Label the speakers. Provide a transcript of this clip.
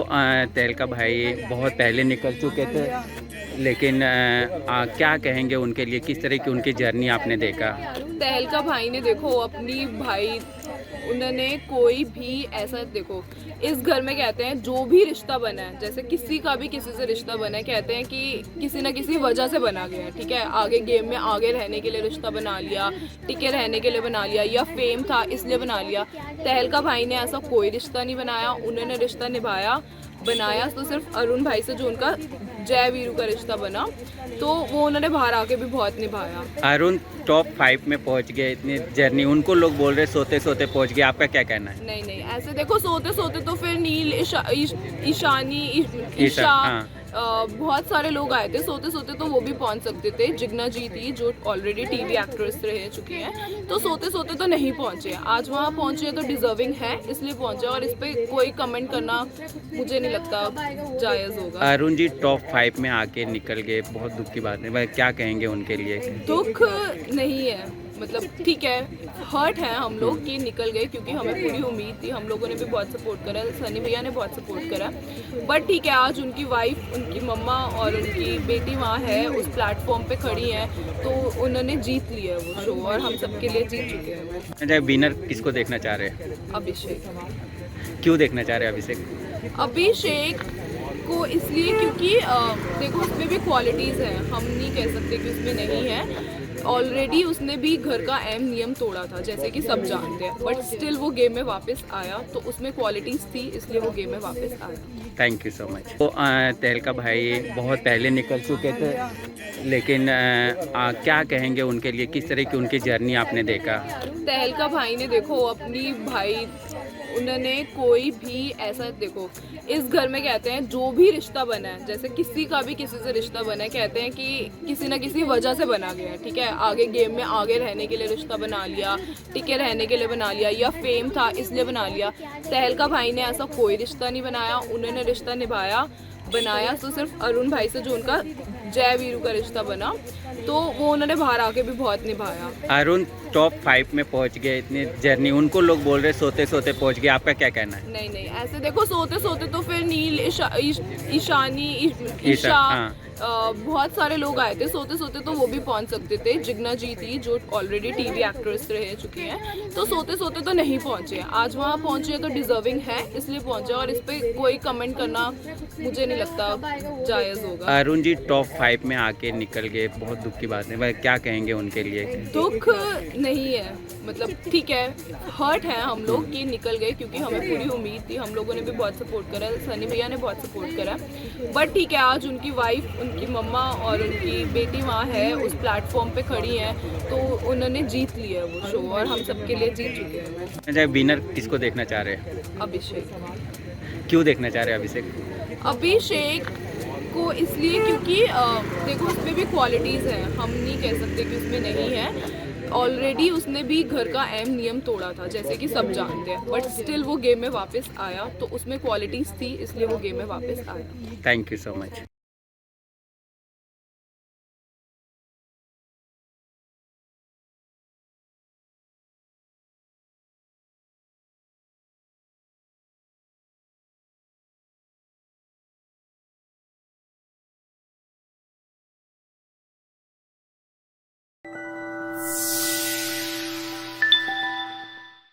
Speaker 1: तहलका भाई बहुत पहले निकल चुके थे, लेकिन क्या कहेंगे उनके लिए, किस तरह की उनकी जर्नी आपने देखा?
Speaker 2: तहलका भाई ने देखो अपनी भाई, उन्होंने कोई भी ऐसा देखो, इस घर में कहते हैं जो भी रिश्ता बना है, जैसे किसी का भी किसी से रिश्ता बना है, कहते हैं कि किसी ना किसी वजह से बना गया है, ठीक है। आगे गेम में आगे रहने के लिए रिश्ता बना लिया, टिके रहने के लिए बना लिया, या फेम था इसलिए बना लिया। तहलका भाई ने ऐसा कोई रिश्ता नहीं बनाया, उन्होंने रिश्ता निभाया, बनाया तो सिर्फ अरुण भाई से, जो उनका जय वीरू का रिश्ता बना, तो वो उन्होंने बाहर आके भी बहुत निभाया।
Speaker 1: अरुण टॉप 5 में पहुंच गए, इतनी जर्नी, उनको लोग बोल रहे सोते सोते पहुंच गए, आपका क्या कहना है?
Speaker 2: नहीं नहीं, ऐसे देखो सोते सोते तो फिर नील, ईशानी, ईशा,
Speaker 1: हाँ।
Speaker 2: बहुत सारे लोग आए थे, सोते सोते तो वो भी पहुंच सकते थे। जिग्ना जी थी जो ऑलरेडी टीवी एक्ट्रेस रह चुकी हैं, तो सोते सोते तो नहीं पहुंचे, आज वहाँ पहुंचे तो डिजर्विंग है इसलिए पहुंचे, और इस पर कोई कमेंट करना मुझे नहीं लगता जायज़ होगा।
Speaker 1: अरुण जी टॉप 5 में आके निकल गए, बहुत दुख की बात है, वह क्या कहेंगे उनके लिए?
Speaker 2: दुख नहीं है, मतलब ठीक है, हर्ट है हम लोग कि निकल गए, क्योंकि हमें पूरी उम्मीद थी, हम लोगों ने भी बहुत सपोर्ट करा, सनी भैया ने बहुत सपोर्ट करा, बट ठीक है, आज उनकी वाइफ, उनकी मम्मा और उनकी बेटी वहाँ है, उस प्लेटफॉर्म पे खड़ी हैं, तो उन्होंने जीत लिया वो शो, और हम सबके लिए जीत चुके हैं।
Speaker 1: अच्छा, विनर किसको देखना चाह रहे हैं?
Speaker 2: अभिषेक।
Speaker 1: क्यों देखना चाह रहे हैं अभिषेक?
Speaker 2: अभिषेक को इसलिए क्योंकि देखो उसमें भी क्वालिटीज़ हैं, हम नहीं कह सकते कि उसमें नहीं है। ऑलरेडी उसने भी घर का अहम नियम तोड़ा था, जैसे कि सब जानते हैं, बट स्टिल वो गेम में वापस आया, तो उसमें क्वालिटीज़ थी, इसलिए वो गेम में वापस आया।
Speaker 1: Thank you so much. तो तहलका भाई बहुत पहले निकल चुके थे, लेकिन क्या कहेंगे उनके लिए, किस तरह की उनकी जर्नी आपने देखा?
Speaker 2: तहलका भाई ने देखो अपनी भाई, उन्होंने कोई भी ऐसा देखो, इस घर में कहते हैं जो भी रिश्ता बना है, जैसे किसी का भी किसी से रिश्ता बना है, कहते हैं कि किसी ना किसी वजह से बना गया है, ठीक है। आगे गेम में आगे रहने के लिए रिश्ता बना लिया, टिके रहने के लिए बना लिया, या फेम था इसलिए बना लिया। तहलका भाई ने ऐसा कोई रिश्ता नहीं बनाया, उन्होंने रिश्ता निभाया, बनाया तो सिर्फ अरुण भाई से, जो उनका जय वीरू का रिश्ता बना, तो वो उन्होंने बाहर आके भी बहुत निभाया।
Speaker 1: अरुण टॉप 5 में पहुंच गए, इतनी जर्नी, उनको लोग बोल रहे सोते सोते पहुंच गए, आपका क्या कहना है?
Speaker 2: नहीं नहीं, ऐसे देखो सोते सोते तो फिर नील, ईशानी, ईशा,
Speaker 1: हाँ।
Speaker 2: बहुत सारे लोग आए थे, सोते सोते तो वो भी पहुंच सकते थे। जिग्ना जी थी जो ऑलरेडी टीवी एक्ट्रेस रह चुकी हैं, तो सोते सोते तो नहीं पहुंचे, आज वहाँ पहुंचे तो डिजर्विंग है इसलिए पहुंचे, और इस पर कोई कमेंट करना मुझे नहीं लगता जायज़ होगा।
Speaker 1: अरुण जी टॉप 5 में आके निकल गए, बहुत दुख की बात है, वह क्या कहेंगे उनके लिए?
Speaker 2: दुख नहीं है, मतलब ठीक है, हर्ट है हम लोग कि निकल गए, क्योंकि हमें पूरी उम्मीद थी, हम लोगों ने भी बहुत सपोर्ट करा, सनी भैया ने बहुत सपोर्ट करा, बट ठीक है, आज उनकी वाइफ, उनकी मम्मा और उनकी बेटी वहाँ है, उस प्लेटफॉर्म पे खड़ी हैं, तो उन्होंने जीत लिया वो शो, और हम सबके लिए जीत चुके हैं।
Speaker 1: अच्छा, विनर किसको देखना चाह रहे हैं?
Speaker 2: अभिषेक।
Speaker 1: क्यों देखना चाह रहे हैं अभिषेक?
Speaker 2: अभिषेक को इसलिए क्योंकि देखो उसमें भी क्वालिटीज़ हैं, हम नहीं कह सकते कि उसमें नहीं है। ऑलरेडी उसने भी घर का अहम नियम तोड़ा था, जैसे कि सब जानते हैं, बट स्टिल वो गेम में वापस आया, तो उसमें क्वालिटीज़ थी, इसलिए वो गेम में वापस आया।
Speaker 1: Thank you so much.